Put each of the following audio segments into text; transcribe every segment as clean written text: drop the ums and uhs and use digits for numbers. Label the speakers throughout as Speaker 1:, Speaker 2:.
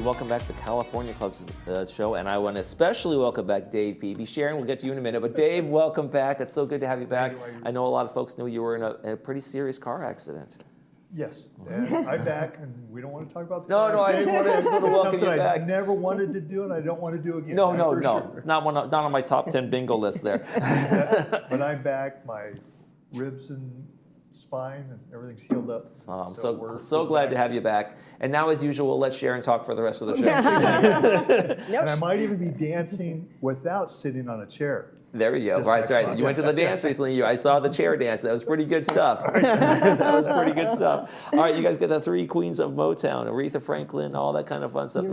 Speaker 1: welcome back to the California Club's show, and I want to especially welcome back Dave Beebe. Sharon, we'll get to you in a minute, but Dave, welcome back. It's so good to have you back. I know a lot of folks knew you were in a pretty serious car accident.
Speaker 2: Yes, and I'm back, and we don't want to talk about the
Speaker 1: No, I just want to welcome you back.
Speaker 2: I never wanted to do, and I don't want to do again.
Speaker 1: No.
Speaker 2: Sure.
Speaker 1: Not on my top 10 bingo list there.
Speaker 2: But I'm back. My ribs and spine and everything's healed up.
Speaker 1: So glad to have you back. And now, as usual, we'll let Sharon talk for the rest of the show.
Speaker 2: And I might even be dancing without sitting on a chair.
Speaker 1: There we go. Right. You went to the dance recently. I saw the chair dance. That was pretty good stuff. That was pretty good stuff. All right, you guys get the three queens of Motown, Aretha Franklin, all that kind of fun stuff.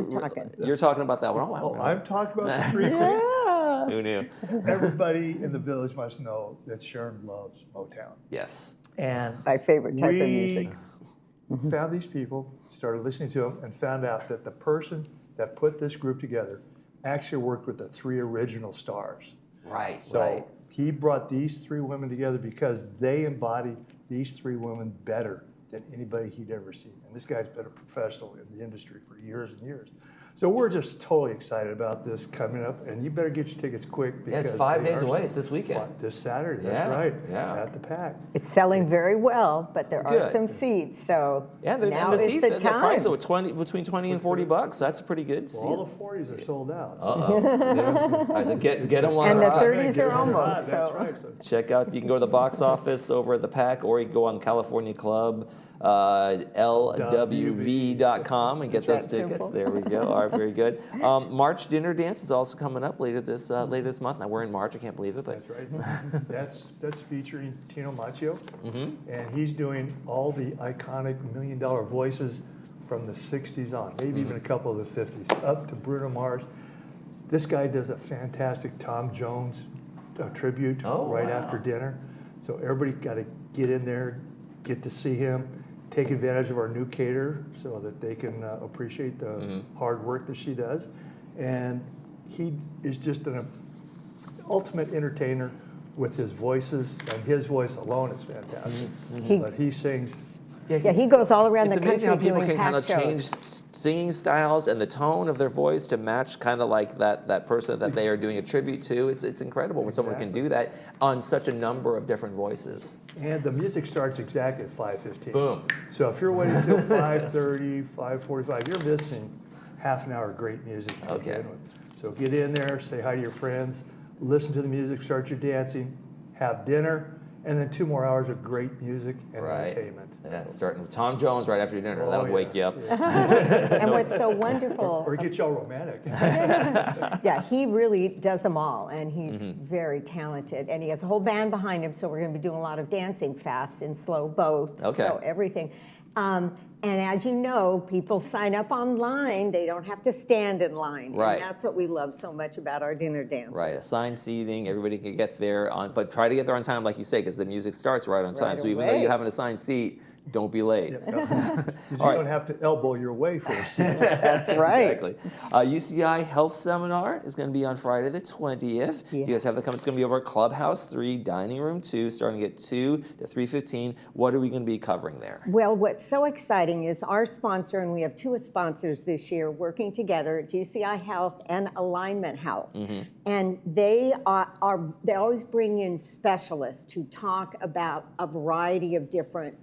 Speaker 1: You're talking about that one.
Speaker 2: Oh, I'm talking about the three queens.
Speaker 1: Who knew?
Speaker 2: Everybody in the village must know that Sharon loves Motown.
Speaker 1: Yes.
Speaker 2: And
Speaker 3: my favorite type of music.
Speaker 2: We found these people, started listening to them, and found out that the person that put this group together actually worked with the three original stars.
Speaker 1: Right.
Speaker 2: So he brought these three women together because they embody these three women better than anybody he'd ever seen. And this guy's been a professional in the industry for years and years. So we're just totally excited about this coming up, and you better get your tickets quick.
Speaker 1: Because it's 5 days away. It's this weekend.
Speaker 2: This Saturday, that's right.
Speaker 1: Yeah.
Speaker 2: At the Pack.
Speaker 3: It's selling very well, but there are some seats, so now is the time.
Speaker 1: The price of between $20 and $40. That's pretty good.
Speaker 2: Well, all the 40s are sold out.
Speaker 1: So. I said, get them while
Speaker 3: and the
Speaker 1: they're
Speaker 3: 30s are almost.
Speaker 2: That's right.
Speaker 1: Check out. You can go to the box office over at the Pack, or you can go on the California Club. LWV.com and get those tickets. There we go. All right, very good. March Dinner Dance is also coming up later this month. Now we're in March. I can't believe it, but
Speaker 2: that's right. That's featuring Tino Macchio, and he's doing all the iconic $1 Million voices from the '60s on, maybe even a couple of the '50s, up to Bruno Mars. This guy does a fantastic Tom Jones tribute after dinner, so everybody got to get in there, get to see him. Take advantage of our new caterer so that they can appreciate the hard work that she does. And he is just an ultimate entertainer with his voices, and his voice alone is fantastic. But he sings.
Speaker 3: Yeah, he goes all around the country
Speaker 1: doing pack shows. It's amazing how people can kind of change singing styles and the tone of their voice to match kind of like that person that they are doing a tribute to. It's incredible when someone can do that on such a number of different voices.
Speaker 2: And the music starts exactly at 5:15.
Speaker 1: Boom.
Speaker 2: So if you're waiting until 5:30, 5:45, you're missing half an hour of great music.
Speaker 1: Okay.
Speaker 2: So get in there, say hi to your friends, listen to the music, start your dancing, have dinner, and then 2 more hours of great music and entertainment.
Speaker 1: Yeah, starting with Tom Jones right after dinner. That'll wake you up.
Speaker 3: And what's so wonderful...
Speaker 2: Or get y'all romantic.
Speaker 3: Yeah, he really does them all, and he's very talented. And he has a whole band behind him, so we're going to be doing a lot of dancing, fast and slow both.
Speaker 1: Okay.
Speaker 3: So everything. And as you know, people sign up online. They don't have to stand in line.
Speaker 1: Right.
Speaker 3: And that's what we love so much about our dinner dances.
Speaker 1: Right, assigned seating, everybody can get there, but try to get there on time, like you say, because the music starts right on time. So even though you have an assigned seat, don't be late.
Speaker 2: You don't have to elbow your way for a seat.
Speaker 3: That's right.
Speaker 1: Exactly. UCI Health Seminar is going to be on Friday the 20th.
Speaker 3: Yes.
Speaker 1: You guys have to come. It's going to be over at Clubhouse 3, Dining Room 2, starting at 2 to 3:15. What are we going to be covering there?
Speaker 3: Well, what's so exciting is our sponsor, and we have 2 sponsors this year working together, UCI Health and Alignment Health. And they always bring in specialists to talk about a variety of different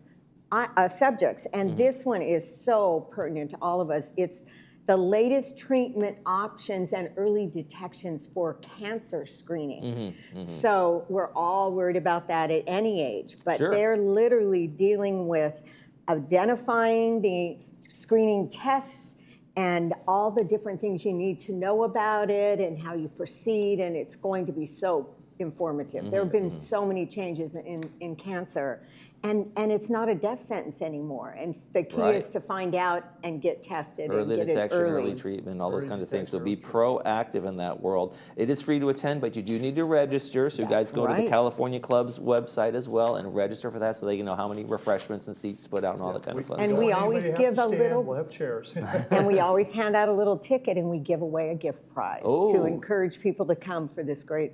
Speaker 3: subjects, and this one is so pertinent to all of us. It's the latest treatment options and early detections for cancer screenings. So we're all worried about that at any age, but they're literally dealing with identifying the screening tests and all the different things you need to know about it and how you proceed, and it's going to be so informative. There have been so many changes in cancer. And it's not a death sentence anymore. And the key is to find out and get tested
Speaker 1: early
Speaker 3: and get
Speaker 1: detection,
Speaker 3: it early.
Speaker 1: early treatment, all those kind of things. So be proactive in that world. It is free to attend, but you do need to register. So you guys go to the California Club's website as well and register for that so they can know how many refreshments and seats to put out and all that kind of fun
Speaker 3: And
Speaker 1: stuff.
Speaker 3: we always give a little...
Speaker 2: We'll have chairs.
Speaker 3: And we always hand out a little ticket and we give away a gift prize to encourage people to come for this great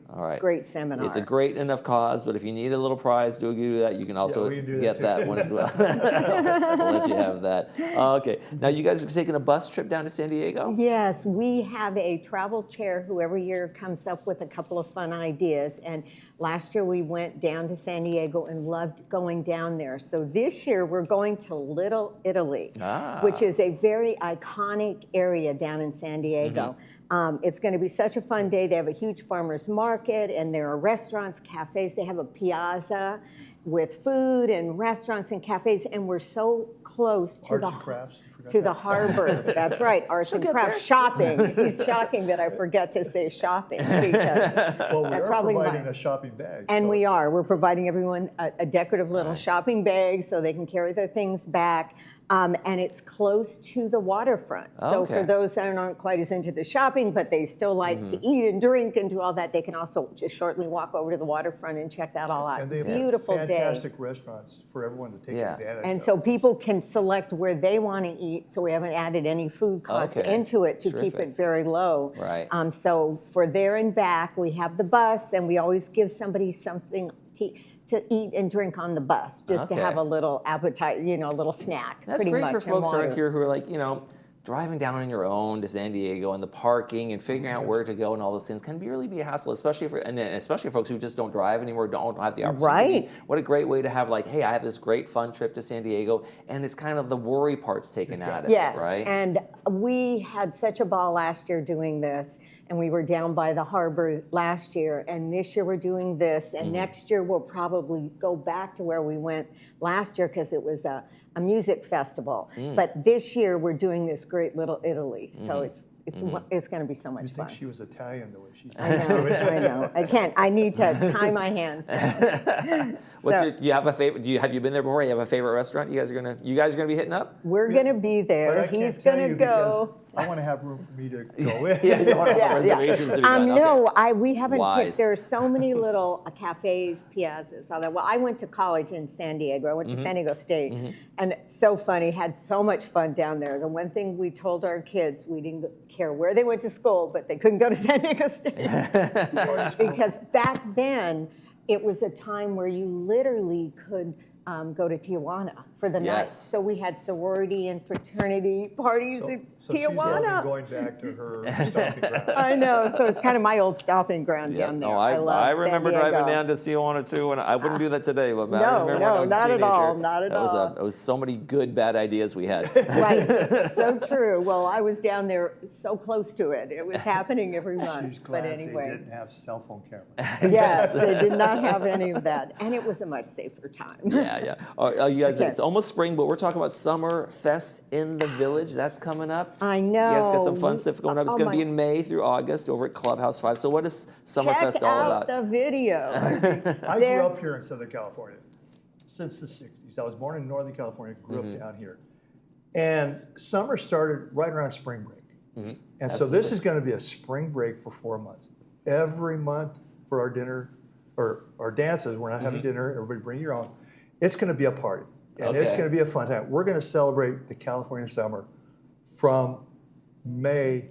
Speaker 3: seminar.
Speaker 1: It's a great enough cause, but if you need a little prize to do that, you can also
Speaker 2: can do that
Speaker 1: get
Speaker 2: too.
Speaker 1: that one as well. We'll let you have that. Okay. Now, you guys are taking a bus trip down to San Diego?
Speaker 3: Yes, we have a travel chair who every year comes up with a couple of fun ideas. And last year we went down to San Diego and loved going down there. So this year we're going to Little Italy, which is a very iconic area down in San Diego. It's going to be such a fun day. They have a huge farmer's market, and there are restaurants, cafes. They have a piazza with food and restaurants and cafes, and we're so close to
Speaker 2: Arts and crafts.
Speaker 3: the harbor. That's right, arts and crafts, shopping. It's shocking that I forget to say shopping, because
Speaker 2: Well, we
Speaker 3: that's
Speaker 2: are
Speaker 3: probably
Speaker 2: providing a shopping bag.
Speaker 3: and
Speaker 2: so
Speaker 3: we're providing everyone a decorative little shopping bag so they can carry their things back. And it's close to the waterfront. So for those that aren't quite as into the shopping, but they still like to eat and drink and do all that, they can also just shortly walk over to the waterfront and check that all out.
Speaker 2: And they have
Speaker 3: Beautiful day.
Speaker 2: fantastic restaurants for everyone to take advantage
Speaker 3: And
Speaker 2: of.
Speaker 3: so people can select where they want to eat, so we haven't added any food costs into it to keep it very low.
Speaker 1: Right.
Speaker 3: So for there and back, we have the bus, and we always give somebody something to eat and drink on the bus, just to have a little appetite, a little snack.
Speaker 1: That's
Speaker 3: pretty
Speaker 1: great
Speaker 3: much,
Speaker 1: for
Speaker 3: and
Speaker 1: folks around
Speaker 3: water.
Speaker 1: here who are like, driving down on your own to San Diego, and the parking and figuring out where to go and all those things can really be a hassle, especially for folks who just don't drive anymore, don't have the opportunity.
Speaker 3: Right.
Speaker 1: What a great way to have hey, I have this great fun trip to San Diego, and it's kind of the worry part's taken out of it, right?
Speaker 3: And we had such a ball last year doing this, and we were down by the harbor last year, and this year we're doing this, and next year we'll probably go back to where we went last year, because it was a music festival. But this year we're doing this great Little Italy, so it's going to be so much
Speaker 2: You
Speaker 3: fun.
Speaker 2: think she was Italian the way she
Speaker 3: I know. I can't. I need to tie my hands down.
Speaker 1: Do you have a favorite? Have you been there before? You have a favorite restaurant you guys are gonna be hitting up?
Speaker 3: We're going to be
Speaker 2: But
Speaker 3: there.
Speaker 2: I can't
Speaker 3: He's
Speaker 2: tell
Speaker 3: going to
Speaker 2: you
Speaker 3: go.
Speaker 2: because I want to have room for me to go in.
Speaker 1: Yeah, you don't want reservations to be done.
Speaker 3: No, we haven't
Speaker 1: Wise.
Speaker 3: picked. There are so many little cafes, piazzas, all that. Well, I went to college in San Diego. I went to San Diego State, and it's so funny. Had so much fun down there. The one thing we told our kids, we didn't care where they went to school, but they couldn't go to San Diego State because back then it was a time where you literally could go to Tijuana for the night. So we had sorority and fraternity parties in Tijuana.
Speaker 2: She's going back to her stomping ground.
Speaker 3: I know, so it's kind of my old stomping ground down there.
Speaker 1: No,
Speaker 3: I love
Speaker 1: I
Speaker 3: San
Speaker 1: remember
Speaker 3: Diego.
Speaker 1: driving down to Tijuana too, and I wouldn't do that today. But I
Speaker 3: No,
Speaker 1: remember when
Speaker 3: no,
Speaker 1: I was a
Speaker 3: not at
Speaker 1: teenager.
Speaker 3: all, not at all.
Speaker 1: It was so many good, bad ideas we had.
Speaker 3: Right, so true. Well, I was down there so close to it. It was happening every month.
Speaker 2: She's glad
Speaker 3: But anyway,
Speaker 2: they didn't have cell phone cameras.
Speaker 3: yes, they did not have any of that, and it was a much safer time.
Speaker 1: Yeah. You guys, it's almost spring, but we're talking about Summer Fest in the Village. That's coming up.
Speaker 3: I know.
Speaker 1: You guys got some fun stuff going up. It's going to be in May through August over at Clubhouse 5. So what is Summer Fest all about?
Speaker 3: Check out the video.
Speaker 2: I grew up here in Southern California since the 60s. I was born in Northern California, grew up down here. And summer started right around spring break. And so this is going to be a spring break for 4 months. Every month for our dinner, or our dances, we're not having dinner, everybody bring your own. It's going to be a party. And it's going to be a fun time. We're going to celebrate the California summer from May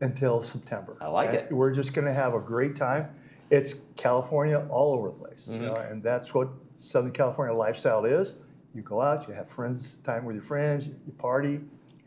Speaker 2: until September.
Speaker 1: I like it.
Speaker 2: We're just going to have a great time. It's California all over the place, and that's what Southern California lifestyle is. You go out, you have time with your friends, you party,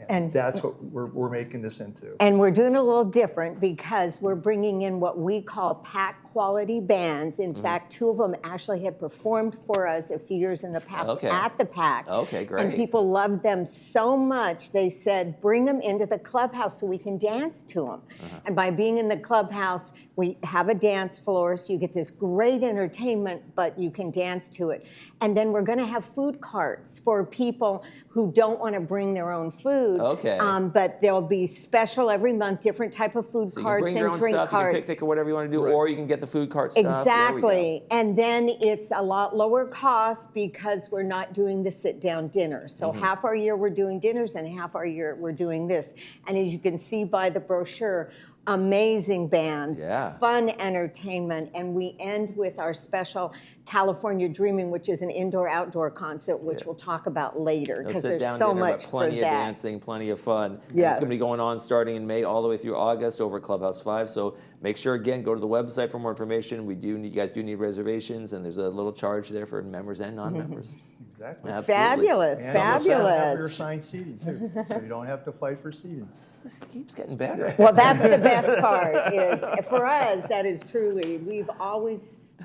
Speaker 2: and that's what we're making this into.
Speaker 3: And we're doing a little different because we're bringing in what we call pack quality bands. In fact, 2 of them actually had performed for us a few years in the past at the Pack.
Speaker 1: Okay, great.
Speaker 3: And people loved them so much, they said, bring them into the clubhouse so we can dance to them. And by being in the clubhouse, we have a dance floor, so you get this great entertainment, but you can dance to it. And then we're going to have food carts for people who don't want to bring their own food.
Speaker 1: Okay.
Speaker 3: But there'll be special every month, different type of food
Speaker 1: So you
Speaker 3: carts
Speaker 1: can bring your
Speaker 3: and
Speaker 1: own
Speaker 3: drink
Speaker 1: stuff,
Speaker 3: carts.
Speaker 1: you can pick or whatever you want to do, or you can get the food cart stuff.
Speaker 3: Exactly. And then it's a lot lower cost because we're not doing the sit-down dinner. So half our year we're doing dinners and half our year we're doing this. And as you can see by the brochure, amazing bands, fun entertainment, and we end with our special California Dreaming, which is an indoor-outdoor concert, which we'll talk about later because there's so much for
Speaker 1: plenty of
Speaker 3: that.
Speaker 1: dancing, plenty of fun. And
Speaker 3: Yes.
Speaker 1: it's going to be going on starting in May all the way through August over at Clubhouse 5. So make sure, again, go to the website for more information. You guys do need reservations, and there's a little charge there for members and non-members.
Speaker 2: Exactly.
Speaker 1: Absolutely.
Speaker 3: Fabulous,
Speaker 2: And you have your
Speaker 3: fabulous.
Speaker 2: assigned seating too, so you don't have to fight for seating.
Speaker 1: This keeps getting better.
Speaker 3: Well, that's the best part is, for us, that is truly,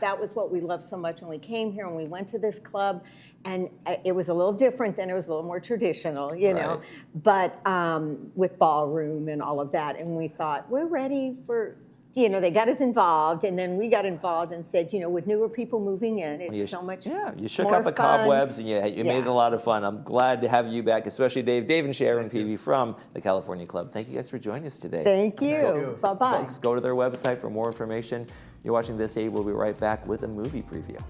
Speaker 3: that was what we loved so much when we came here and we went to this club. And it was a little different then, it was a little more traditional, you know, but with ballroom and all of that. And we thought, we're ready for, you know, they got us involved, and then we got involved and said, you know, with newer people moving in, it's so much
Speaker 1: you shook
Speaker 3: more
Speaker 1: out the
Speaker 3: fun.
Speaker 1: cobwebs, and you made it a lot of fun. I'm glad to have you back, especially Dave and Sharon Peavy from the California Club. Thank you guys for joining us today.
Speaker 3: Thank you. Bye-bye.
Speaker 1: Folks, go to their website for more information. You're watching This Aid. We'll be right back with a movie preview.